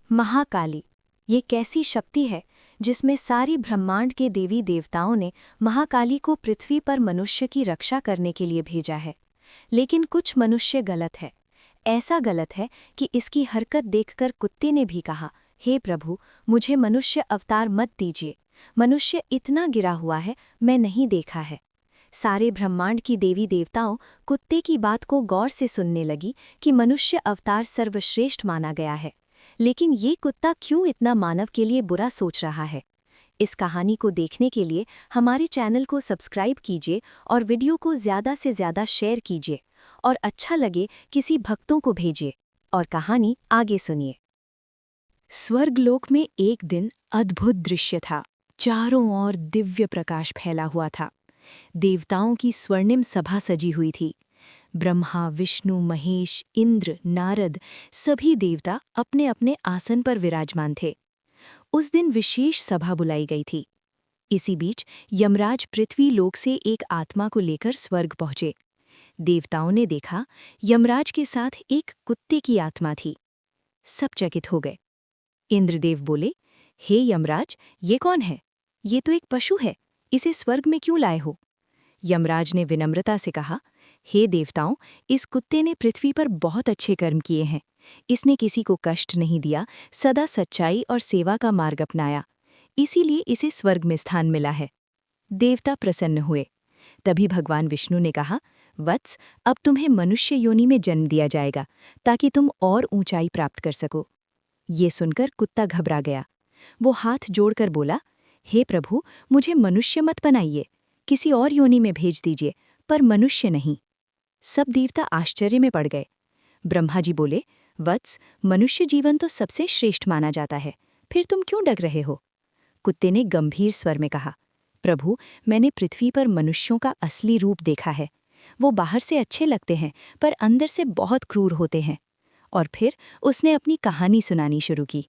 महाकाली, ये कैसी शक्ति है जिसमें सारी ब्रह्मांड के देवी देवताओं ने महाकाली को पृथ्वी पर मनुष्य की रक्षा करने के लिए भेजा है। लेकिन कुछ मनुष्य गलत है। ऐसा गलत है कि इसकी हरकत देखकर कुत्ते ने भी कहा, हे प्रभु, मुझे मनुष्य अवतार मत दीजिए। मनुष्य इतना गिरा हुआ है, मैं नहीं देखा है। सारे ब्रह्मांड की देवी देवताओं कुत्ते की बात को गौर से सुनने लगी कि मनुष्य अवतार सर्वश्रेष्ठ माना गया है। लेकिन ये कुत्ता क्यों इतना मानव के लिए बुरा सोच रहा है? इस कहानी को देखने के लिए हमारे चैनल को सब्सक्राइब कीजिए और वीडियो को ज़्यादा से ज़्यादा शेयर कीजिए और अच्छा लगे किसी भक्तों को भेजिए और कहानी आगे सुनिए। स्वर्गलोक में एक दिन अद्भुत दृश्य था। चारों ओर दिव्य प्रकाश फैला हुआ था। देवताओं की स्वर्णिम सभा सजी हुई थी। ब्रह्मा, विष्णु, महेश, इंद्र, नारद सभी देवता अपने अपने आसन पर विराजमान थे। उस दिन विशेष सभा बुलाई गई थी। इसी बीच यमराज पृथ्वी लोक से एक आत्मा को लेकर स्वर्ग पहुंचे। देवताओं ने देखा यमराज के साथ एक कुत्ते की आत्मा थी। सब चकित हो गए। इंद्रदेव बोले, हे यमराज, ये कौन है? ये तो एक पशु है, इसे स्वर्ग में क्यों लाए हो? यमराज ने विनम्रता से कहा, हे देवताओं, इस कुत्ते ने पृथ्वी पर बहुत अच्छे कर्म किए हैं। इसने किसी को कष्ट नहीं दिया, सदा सच्चाई और सेवा का मार्ग अपनाया, इसीलिए इसे स्वर्ग में स्थान मिला है। देवता प्रसन्न हुए। तभी भगवान विष्णु ने कहा, वत्स, अब तुम्हें मनुष्य योनि में जन्म दिया जाएगा ताकि तुम और ऊंचाई प्राप्त कर सको। ये सुनकर कुत्ता घबरा गया। वो हाथ जोड़कर बोला, हे प्रभु, मुझे मनुष्य मत बनाइए, किसी और योनि में भेज दीजिए, पर मनुष्य नहीं। सब देवता आश्चर्य में पड़ गए। ब्रह्मा जी बोले, वत्स, मनुष्य जीवन तो सबसे श्रेष्ठ माना जाता है, फिर तुम क्यों डर रहे हो? कुत्ते ने गंभीर स्वर में कहा, प्रभु, मैंने पृथ्वी पर मनुष्यों का असली रूप देखा है। वो बाहर से अच्छे लगते हैं, पर अंदर से बहुत क्रूर होते हैं। और फिर उसने अपनी कहानी सुनानी शुरू की।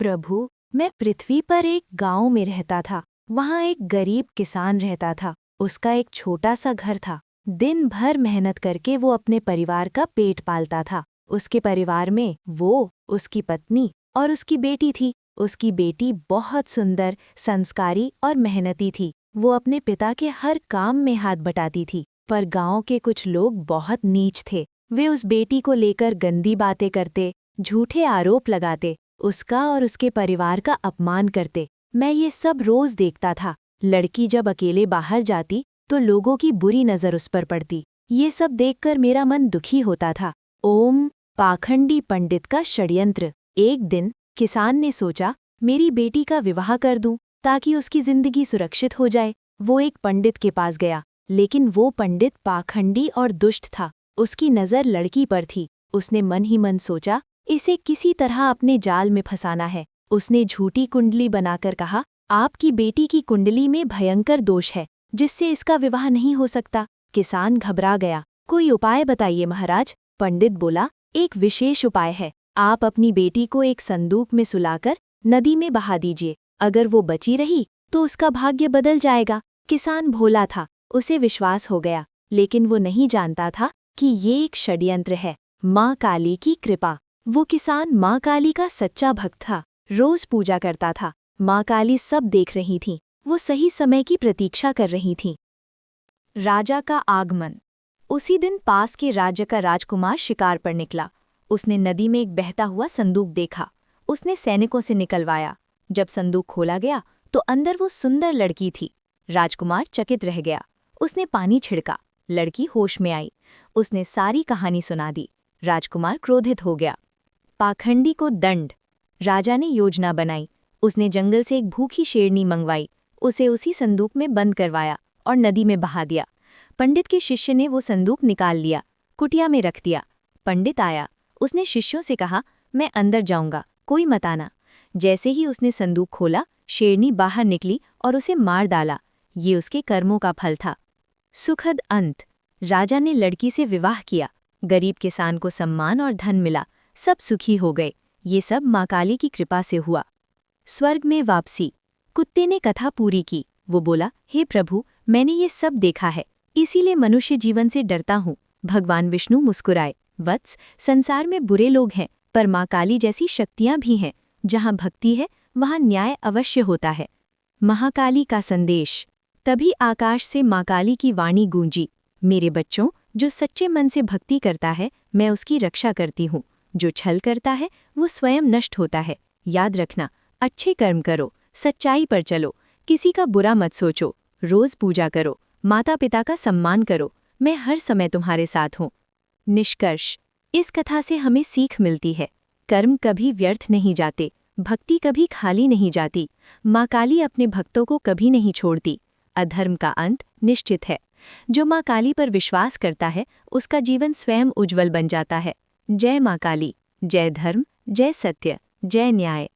प्रभु, मैं पृथ्वी पर एक गांव में रहता था। वहाँ एक गरीब किसान रहता था। उसका एक छोटा सा घर था। दिन भर मेहनत करके वो अपने परिवार का पेट पालता था। उसके परिवार में वो, उसकी पत्नी और उसकी बेटी थी। उसकी बेटी बहुत सुंदर, संस्कारी और मेहनती थी। वो अपने पिता के हर काम में हाथ बटाती थी। पर गांव के कुछ लोग बहुत नीच थे। वे उस बेटी को लेकर गंदी बातें करते, झूठे आरोप लगाते, उसका और उसके परिवार का अपमान करते। मैं ये सब रोज देखता था। लड़की जब अकेले बाहर जाती तो लोगों की बुरी नज़र उस पर पड़ती। ये सब देखकर मेरा मन दुखी होता था। ओम पाखंडी पंडित का षड्यंत्र। एक दिन किसान ने सोचा, मेरी बेटी का विवाह कर दूं ताकि उसकी जिंदगी सुरक्षित हो जाए। वो एक पंडित के पास गया, लेकिन वो पंडित पाखंडी और दुष्ट था। उसकी नज़र लड़की पर थी। उसने मन ही मन सोचा, इसे किसी तरह अपने जाल में फंसाना है। उसने झूठी कुंडली बनाकर कहा, आपकी बेटी की कुंडली में भयंकर दोष है, जिससे इसका विवाह नहीं हो सकता। किसान घबरा गया। कोई उपाय बताइए महाराज। पंडित बोला, एक विशेष उपाय है। आप अपनी बेटी को एक संदूक में सुलाकर नदी में बहा दीजिए। अगर वो बची रही तो उसका भाग्य बदल जाएगा। किसान भोला था, उसे विश्वास हो गया, लेकिन वो नहीं जानता था कि ये एक षड्यंत्र है, माँ काली की कृपा। वो किसान माँ काली का सच्चा भक्त था, रोज पूजा करता था। माँ काली सब देख रही थीं। वो सही समय की प्रतीक्षा कर रही थीं। राजा का आगमन। उसी दिन पास के राज्य का राजकुमार शिकार पर निकला। उसने नदी में एक बहता हुआ संदूक देखा। उसने सैनिकों से निकलवाया। जब संदूक खोला गया तो अंदर वो सुंदर लड़की थी। राजकुमार चकित रह गया। उसने पानी छिड़का, लड़की होश में आई। उसने सारी कहानी सुना दी। राजकुमार क्रोधित हो गया। पाखंडी को दंड। राजा ने योजना बनाई। उसने जंगल से एक भूखी शेरनी मंगवाई, उसे उसी संदूक में बंद करवाया और नदी में बहा दिया। पंडित के शिष्य ने वो संदूक निकाल लिया, कुटिया में रख दिया। पंडित आया। उसने शिष्यों से कहा, मैं अंदर जाऊंगा, कोई मत आना। जैसे ही उसने संदूक खोला, शेरनी बाहर निकली और उसे मार डाला। ये उसके कर्मों का फल था। सुखद अंत। राजा ने लड़की से विवाह किया। गरीब किसान को सम्मान और धन मिला। सब सुखी हो गए। ये सब माँ काली की कृपा से हुआ। स्वर्ग में वापसी। कुत्ते ने कथा पूरी की। वो बोला, हे प्रभु, मैंने ये सब देखा है, इसीलिए मनुष्य जीवन से डरता हूँ। भगवान विष्णु मुस्कुराए, वत्स, संसार में बुरे लोग हैं, पर माँ काली जैसी शक्तियाँ भी हैं। जहाँ भक्ति है वहाँ न्याय अवश्य होता है। महाकाली का संदेश। तभी आकाश से माँ काली की वाणी गूंजी, मेरे बच्चों, जो सच्चे मन से भक्ति करता है मैं उसकी रक्षा करती हूँ। जो छल करता है वो स्वयं नष्ट होता है। याद रखना, अच्छे कर्म करो, सच्चाई पर चलो, किसी का बुरा मत सोचो, रोज पूजा करो, माता पिता का सम्मान करो, मैं हर समय तुम्हारे साथ हूँ। निष्कर्ष। इस कथा से हमें सीख मिलती है, कर्म कभी व्यर्थ नहीं जाते, भक्ति कभी खाली नहीं जाती, माँ काली अपने भक्तों को कभी नहीं छोड़ती। अधर्म का अंत निश्चित है। जो माँ काली पर विश्वास करता है उसका जीवन स्वयं उज्जवल बन जाता है। जय माँ काली, जय धर्म, जय सत्य, जय न्याय।